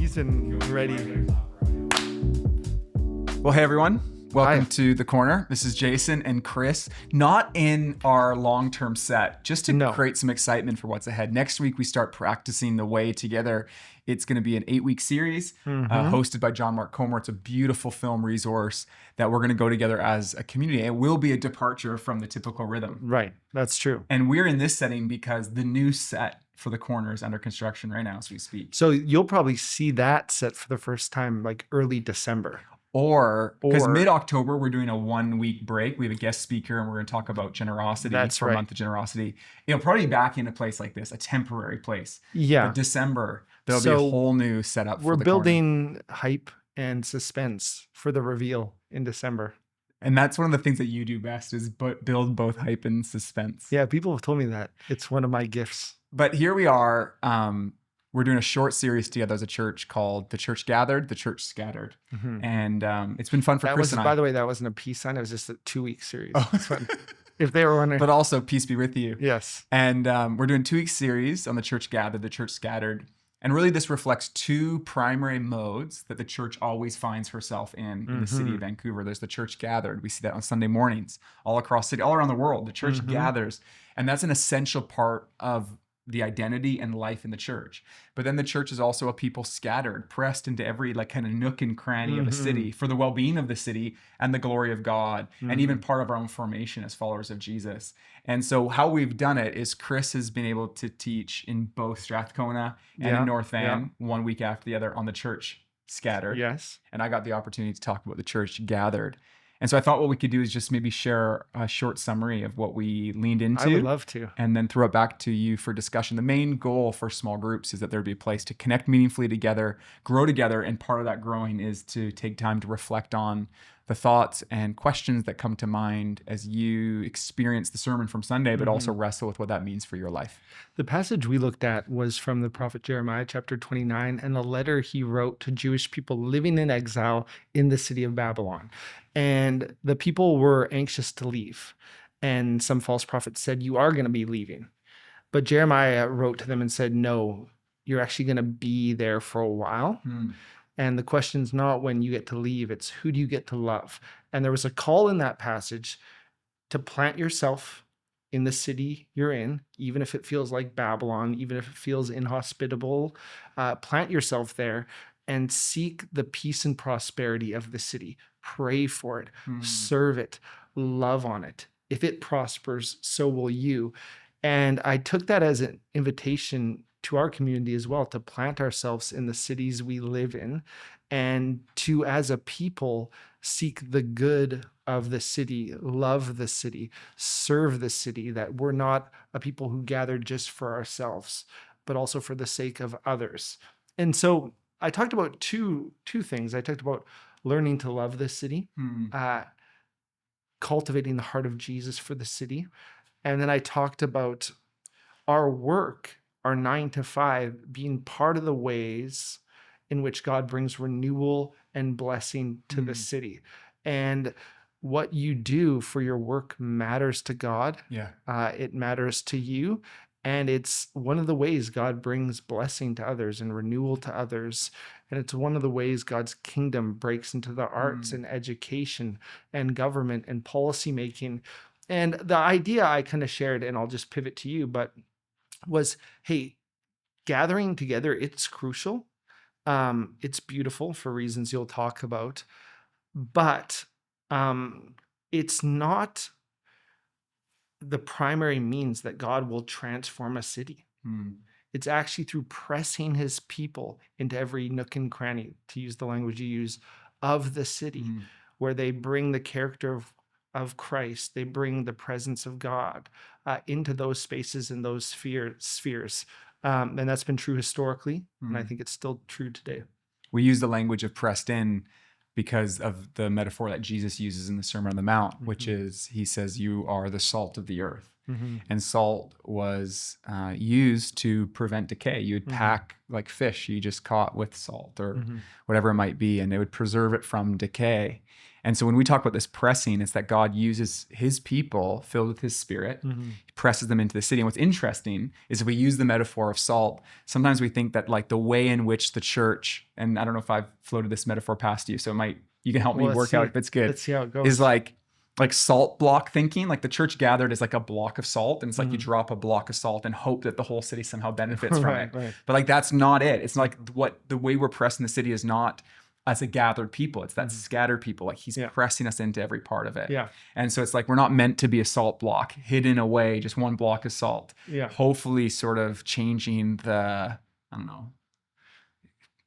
keys and ready. Well, hey everyone. Welcome Hi. to The Corner. This is Jason and Chris, not in our long-term set, just to No. create some excitement for what's ahead. Next week, we start practicing the way together. It's going to be an 8-week series hosted by John Mark Comer. It's a beautiful film resource that we're going to go together as a community. It will be a departure from the typical rhythm. Right. That's true. And we're in this setting because the new set for The Corner is under construction right now as we speak. So you'll probably see that set for the first time like early December. Or because Or- mid-October, we're doing a 1-week break. We have a guest speaker and we're going to talk about generosity That's for a right. month of generosity. It'll probably be back in a place like this, a temporary place. Yeah. But December, there'll be So a whole new setup We're for The Corner. building hype and suspense for the reveal in December. And that's one of the things that you do best is build both hype and suspense. Yeah, people have told me that. It's one of my gifts. But here we are. We're doing a short series together as a church called The Church Gathered, The Church Scattered. Mhm. And it's been fun for That Chris was, and I. by the way, that wasn't a peace sign. It was just a 2-week series. Oh. It's fun. If they were wondering. But also, peace be with you. Yes. And we're doing 2-week series on the church gathered, the church scattered. And really this reflects two primary modes that the church always finds herself in the city of Vancouver. There's the church gathered. We see that on Sunday mornings all across the city, all around the world. The church gathers. And that's an essential part of the identity and life in the church. But then the church is also a people scattered, pressed into every like kind of nook and cranny of a city for the well-being of the city and the glory of God, and even part of our own formation as followers of Jesus. And so how we've done it is Chris has been able to teach in both Strathcona and in North Van 1 week after the other on the church scattered. Yes. And I got the opportunity to talk about the church gathered. And so I thought what we could do is just maybe share a short summary of what we leaned into. I would love to. And then throw it back to you for discussion. The main goal for small groups is that there'd be a place to connect meaningfully together, grow together, and part of that growing is to take time to reflect on the thoughts and questions that come to mind as you experience the sermon from Sunday, but also wrestle with what that means for your life. The passage we looked at was from the prophet Jeremiah, chapter 29, and the letter he wrote to Jewish people living in exile in the city of Babylon. And the people were anxious to leave. And some false prophets said, "You are going to be leaving." But Jeremiah wrote to them and said, "No, you're actually going to be there for a while. And the question's not when you get to leave, it's who do you get to love?" And there was a call in that passage to plant yourself in the city you're in, even if it feels like Babylon, even if it feels inhospitable, plant yourself there and seek the peace and prosperity of the city. Pray for it, serve it, love on it. If it prospers, so will you. And I took that as an invitation to our community as well, to plant ourselves in the cities we live in and to, as a people, seek the good of the city, love the city, serve the city, that we're not a people who gather just for ourselves, but also for the sake of others. And so I talked about two things. I talked about learning to love the city, cultivating the heart of Jesus for the city. And then I talked about our work, our 9 to 5, being part of the ways in which God brings renewal and blessing to the city. And what you do for your work matters to God. Yeah. It matters to you. And it's one of the ways God brings blessing to others and renewal to others. And it's one of the ways God's kingdom breaks into the arts and education and government and policy making. And the idea I kind of shared, and I'll just pivot to you, but was, hey, gathering together, it's crucial. It's beautiful for reasons you'll talk about, but it's not the primary means that God will transform a city. It's actually through pressing his people into every nook and cranny, to use the language you use, of the city, where they bring the character of Christ, they bring the presence of God into those spaces and those spheres. And that's been true historically, and I think it's still true today. We use the language of pressed in because of the metaphor that Jesus uses in the Sermon on the Mount, which is, he says, you are the salt of the earth. And salt was used to prevent decay. You would pack like fish you just caught with salt or whatever it might be, and it would preserve it from decay. And so when we talk about this pressing, it's that God uses his people filled with his spirit, he presses them into the city. And what's interesting is if we use the metaphor of salt, sometimes we think that like the way in which the church, and I don't know if I've floated this metaphor past you, so you can help me work out if it's good. Let's see how it goes. Is like salt block thinking, like the church gathered is like a block of salt, and it's like you drop a block of salt and hope that the whole city somehow benefits from it. Right. But like that's not it. It's like the way we're pressing the city is not as a gathered people. It's that scattered people. Like he's pressing us into every part of it. Yeah. And so it's like we're not meant to be a salt block hidden away, just one block of salt. Yeah. Hopefully sort of changing the, I don't know.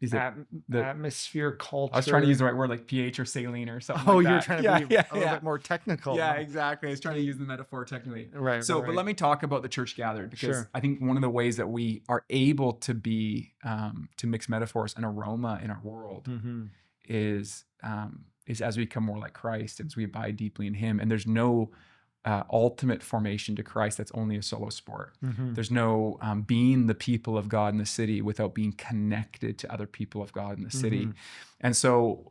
Is it the atmosphere, culture? I was trying to use the right word, like pH or saline or something. Oh, like you're that. trying to be a little bit more technical. Yeah, exactly. I was trying to use the metaphor technically. Right. So, but let me talk about the church gathered, because Sure. I think one of the ways that we are able to be to mix metaphors and aroma in our world is as we become more like Christ, as we abide deeply in Him. And there's no ultimate formation to Christ that's only a solo sport. There's no being the people of God in the city without being connected to other people of God in the city. And so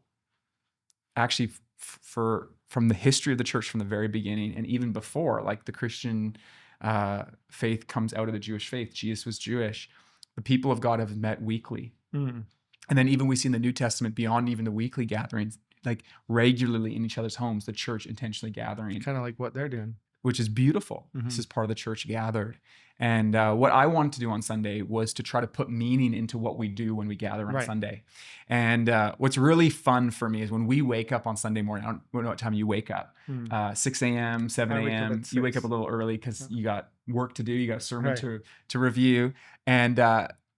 actually from the history of the church from the very beginning, and even before, like the Christian faith comes out of the Jewish faith. Jesus was Jewish. The people of God have met weekly. And then even we see in the New Testament, beyond even the weekly gatherings, like regularly in each other's homes, the church intentionally gathering. Kind of like what they're doing. Which is beautiful. This is part of the church gathered. And what I wanted to do on Sunday was to try to put meaning into what we do when we gather on Sunday. And what's really fun for me is when we wake up on Sunday morning, I don't know what time you wake up, 6 a.m., 7 a.m. You wake up a little early because you got work to do. You got a sermon to review. And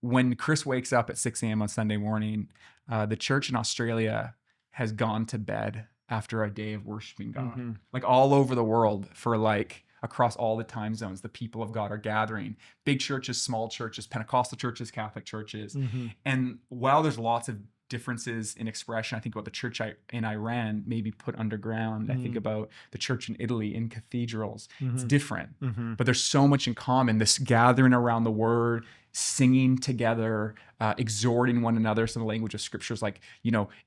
when Chris wakes up at 6 a.m. on Sunday morning, the church in Australia has gone to bed after a day of worshiping God. Like all over the world, for like across all the time zones, the people of God are gathering. Big churches, small churches, Pentecostal churches, Catholic churches. And while there's lots of differences in expression, I think about the church in Iran, maybe put underground. I think about the church in Italy in cathedrals. It's different, but there's so much in common. This gathering around the word, singing together, exhorting one another. So the language of scriptures, like,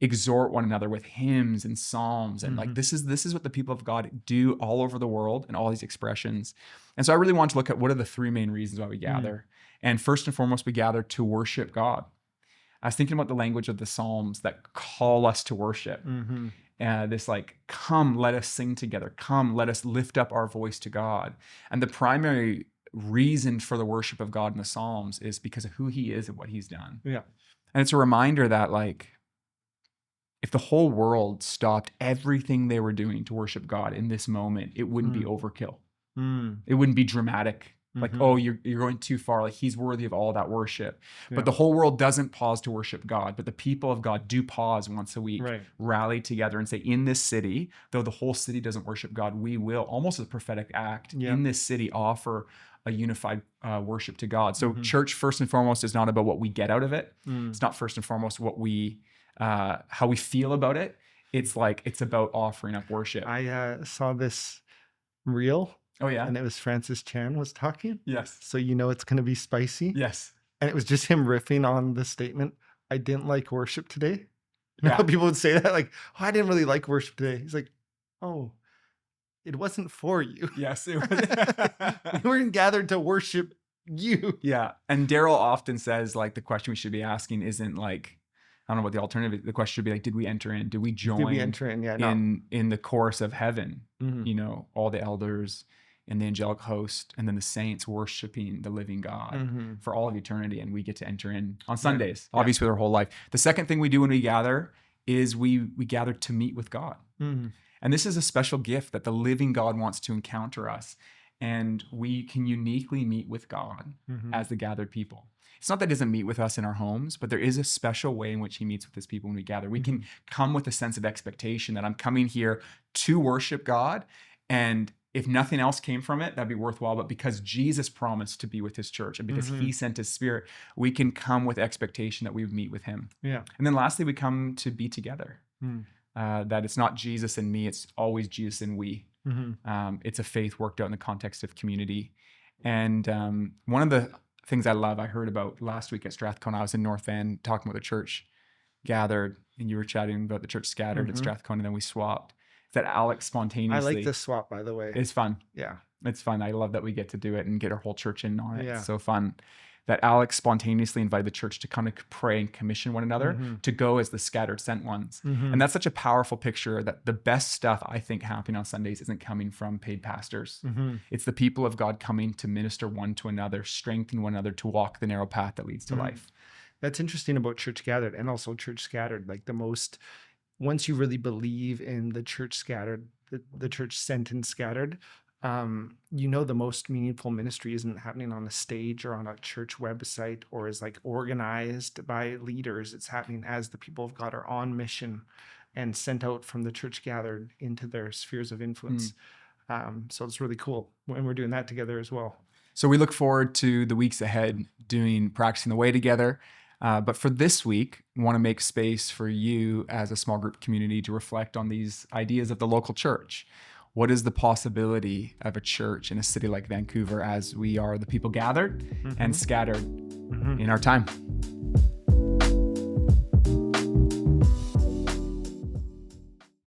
exhort one another with hymns and psalms. And like, this is what the people of God do all over the world and all these expressions. And so I really want to look at what are the three main reasons why we gather. And first and foremost, we gather to worship God. I was thinking about the language of the Psalms that call us to worship. This like, come, let us sing together. Come, let us lift up our voice to God. And the primary reason for the worship of God in the Psalms is because of who He is and what He's done. Yeah. And it's a reminder that like, if the whole world stopped everything they were doing to worship God in this moment, it wouldn't be overkill. It wouldn't be dramatic. Like, oh, you're going too far. Like, He's worthy of all that worship. Yeah. But the whole world doesn't pause to worship God. But the people of God do pause once a week, rally together and say, in this city, though the whole city doesn't worship God, we will, almost as a prophetic act, in this city offer a unified worship to God. So church, first and foremost, is not about what we get out of it. It's not first and foremost what we, how we feel about it. It's like, it's about offering up worship. I saw this reel. Oh, yeah. And it was Francis Chan was talking. Yes. So it's going to be spicy. Yes. And it was just him riffing on the statement, I didn't like worship today. You know how people would say that? Like, oh, I didn't really like worship today. He's like, oh, it wasn't for you. Yes. It was. We weren't gathered to worship you. Yeah. And Daryl often says, like, the question we should be asking isn't like, I don't know what the alternative is. The question should be like, did we enter in? Did we join Did we enter in? Yeah, in the chorus of heaven? All the elders and the angelic host, and then the saints worshiping the living God for all of eternity. And we get to enter in on Sundays, obviously with our whole life. The second thing we do when we gather is we gather to meet with God. And this is a special gift that the living God wants to encounter us. And we can uniquely meet with God as the gathered people. It's not that He doesn't meet with us in our homes, but there is a special way in which He meets with His people when we gather. We can come with a sense of expectation that I'm coming here to worship God, and if nothing else came from it, that'd be worthwhile. But because Jesus promised to be with His church and because He sent His Spirit, we can come with expectation that we would meet with Him. Yeah. And then lastly, we come to be together. That it's not Jesus and me, it's always Jesus and we. It's a faith worked out in the context of community. And one of the things I love, I heard about last week at Strathcona, I was in North End talking with a church gathered, and you were chatting about the church scattered at Strathcona, and then we swapped. That Alex I spontaneously. like this swap, by the way. It's fun. Yeah. It's fun. I love that we get to do it and get our whole church in on it. Yeah. It's so fun. That Alex spontaneously invited the church to kind of pray and commission one another to go as the scattered sent ones. And that's such a powerful picture that the best stuff I think happening on Sundays isn't coming from paid pastors. It's the people of God coming to minister one to another, strengthen one another to walk the narrow path that leads to life. That's interesting about church gathered and also church scattered. Like once you really believe in the church scattered, the church sent and scattered, the most meaningful ministry isn't happening on a stage or on a church website or is like organized by leaders. It's happening as the people of God are on mission and sent out from the church gathered into their spheres of influence. So it's really cool when we're doing that together as well. So we look forward to the weeks ahead practicing the way together. But for this week, we want to make space for you as a small group community to reflect on these ideas of the local church. What is the possibility of a church in a city like Vancouver as we are the people gathered and scattered in our time?